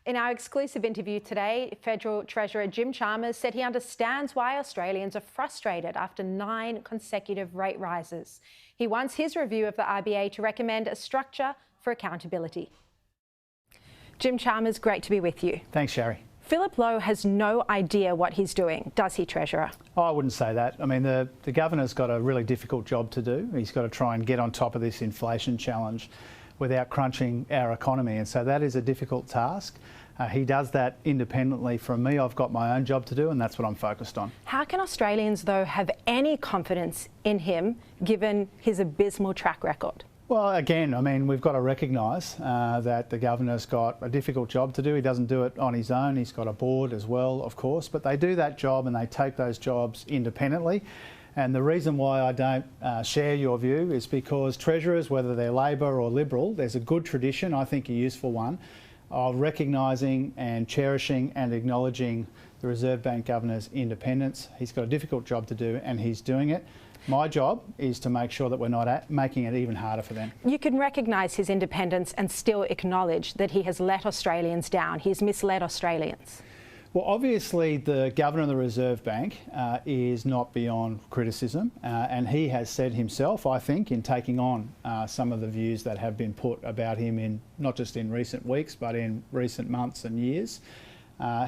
In our exclusive interview today, Federal Treasurer Jim Chalmers said he understands why Australians are frustrated after 9 consecutive rate rises. He wants his review of the RBA to recommend a structure for accountability. Jim Chalmers, great to be with you. Thanks, Sharri. Philip Lowe has no idea what he's doing, does he, Treasurer? Oh, I wouldn't say that. I mean, the Governor's got a really difficult job to do. He's got to try and get on top of this inflation challenge without crunching our economy, and so that is a difficult task. He does that independently from me. I've got my own job to do, and that's what I'm focused on. How can Australians, though, have any confidence in him, given his abysmal track record? Well, again, I mean, we've got to recognise that the Governor's got a difficult job to do. He doesn't do it on his own. He's got a board as well, of course, but they do that job and they take those jobs independently. And the reason why I don't share your view is because Treasurers, whether they're Labor or Liberal, there's a good tradition, I think a useful one, of recognising and cherishing and acknowledging the Reserve Bank Governor's independence. He's got a difficult job to do and he's doing it. My job is to make sure that we're not making it even harder for them. You can recognise his independence and still acknowledge that he has let Australians down. He's misled Australians. Well, obviously the Governor of the Reserve Bank is not beyond criticism, and he has said himself, I think, in taking on some of the views that have been put about him in not just in recent weeks but in recent months and years.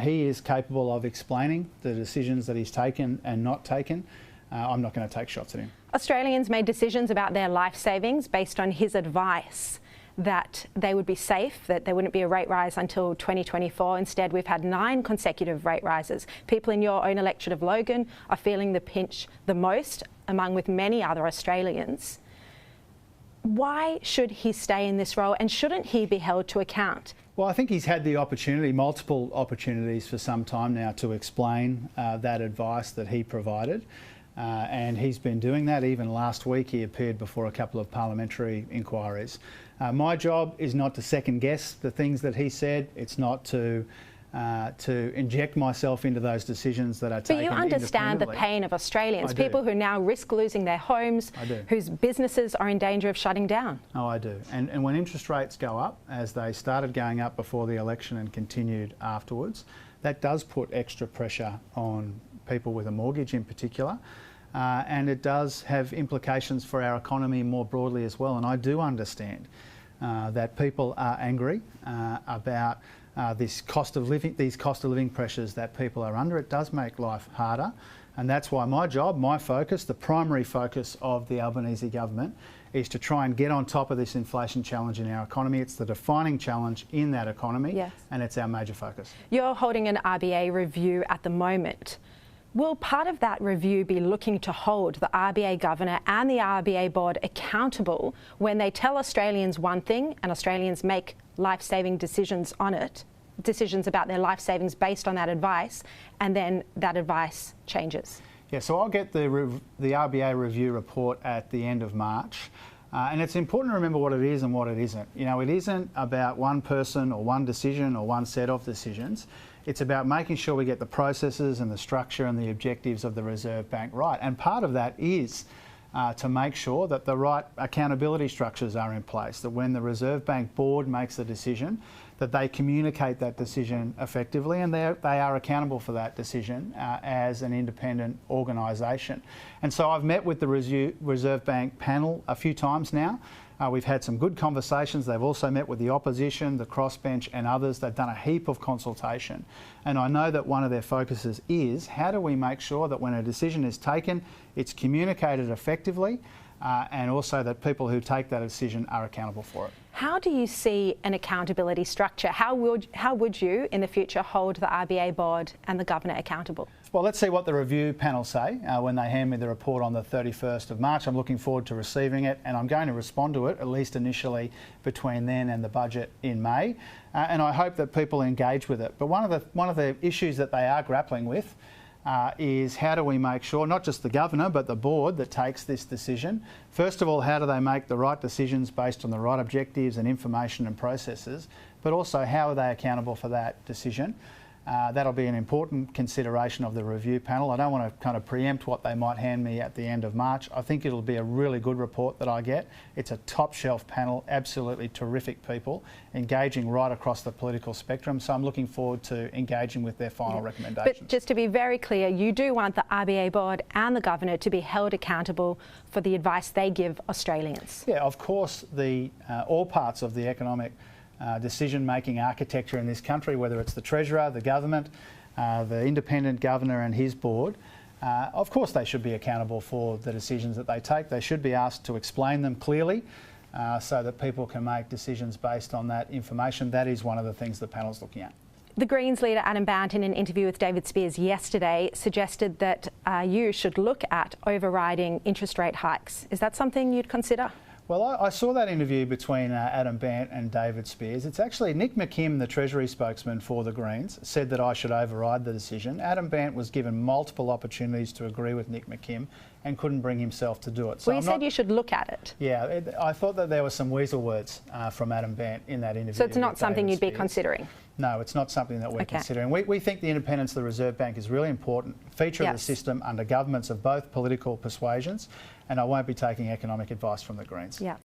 He is capable of explaining the decisions that he's taken and not taken. I'm not going to take shots at him. Australians made decisions about their life savings based on his advice that they would be safe, that there wouldn't be a rate rise until 2024. Instead, we've had 9 consecutive rate rises. People in your own electorate of Logan are feeling the pinch the most, among with many other Australians. Why should he stay in this role, and shouldn't he be held to account? Well, I think he's had the opportunity, multiple opportunities for some time now, to explain that advice that he provided. And he's been doing that. Even last week he appeared before a couple of parliamentary inquiries. My job is not to second guess the things that he said. It's not to inject myself into those decisions that are taken independently. But you understand the pain of Australians, people who now risk losing their homes, whose businesses are in danger of shutting down. Oh, I do. And when interest rates go up, as they started going up before the election and continued afterwards, that does put extra pressure on people with a mortgage in particular. And it does have implications for our economy more broadly as well. And I do understand that people are angry about these cost of living pressures that people are under. It does make life harder. And that's why my job, my focus, the primary focus of the Albanese government is to try and get on top of this inflation challenge in our economy. It's the defining challenge in that economy, and it's our major focus. You're holding an RBA review at the moment. Will part of that review be looking to hold the RBA Governor and the RBA Board accountable when they tell Australians one thing and Australians make life-saving decisions on it, decisions about their life savings based on that advice, and then that advice changes? Yeah, so I'll get the RBA review report at the end of March. And it's important to remember what it is and what it isn't. You know, it isn't about one person or one decision or one set of decisions. It's about making sure we get the processes and the structure and the objectives of the Reserve Bank right. And part of that is to make sure that the right accountability structures are in place, that when the Reserve Bank Board makes a decision, that they communicate that decision effectively and they are accountable for that decision as an independent organisation. And so I've met with the Reserve Bank panel a few times now. We've had some good conversations. They've also met with the opposition, the crossbench and others. They've done a heap of consultation. And I know that one of their focuses is how do we make sure that when a decision is taken, it's communicated effectively and also that people who take that decision are accountable for it. How do you see an accountability structure? How would you in the future hold the RBA Board and the Governor accountable? Well, let's see what the review panel say when they hand me the report on the 31st of March. I'm looking forward to receiving it and I'm going to respond to it, at least initially, between then and the budget in May. And I hope that people engage with it. But one of the issues that they are grappling with is how do we make sure, not just the Governor, but the Board that takes this decision, first of all, how do they make the right decisions based on the right objectives and information and processes, but also how are they accountable for that decision? That'll be an important consideration of the review panel. I don't want to kind of preempt what they might hand me at the end of March. I think it'll be a really good report that I get. It's a top shelf panel, absolutely terrific people, engaging right across the political spectrum. So I'm looking forward to engaging with their final recommendations. But just to be very clear, you do want the RBA board and the governor to be held accountable for the advice they give Australians. Yeah, of course, all parts of the economic decision-making architecture in this country, whether it's the Treasurer, the government, the independent governor and his board, of course they should be accountable for the decisions that they take. They should be asked to explain them clearly so that people can make decisions based on that information. That is one of the things the panel's looking at. The Greens leader Adam Bandt, in an interview with David Speers yesterday, suggested that you should look at overriding interest rate hikes. Is that something you'd consider? Well, I saw that interview between Adam Bandt and David Speers. It's actually Nick McKim, the Treasury spokesman for the Greens, said that I should override the decision. Adam Bandt was given multiple opportunities to agree with Nick McKim and couldn't bring himself to do it. So well, you said you should look at it. Yeah, I thought that there were some weasel words from Adam Bandt in that interview. So it's not something you'd be considering? No, it's not something that we're considering. We think the independence of the Reserve Bank is a really important feature of the system under governments of both political persuasions, and I won't be taking economic advice from the Greens. Yeah.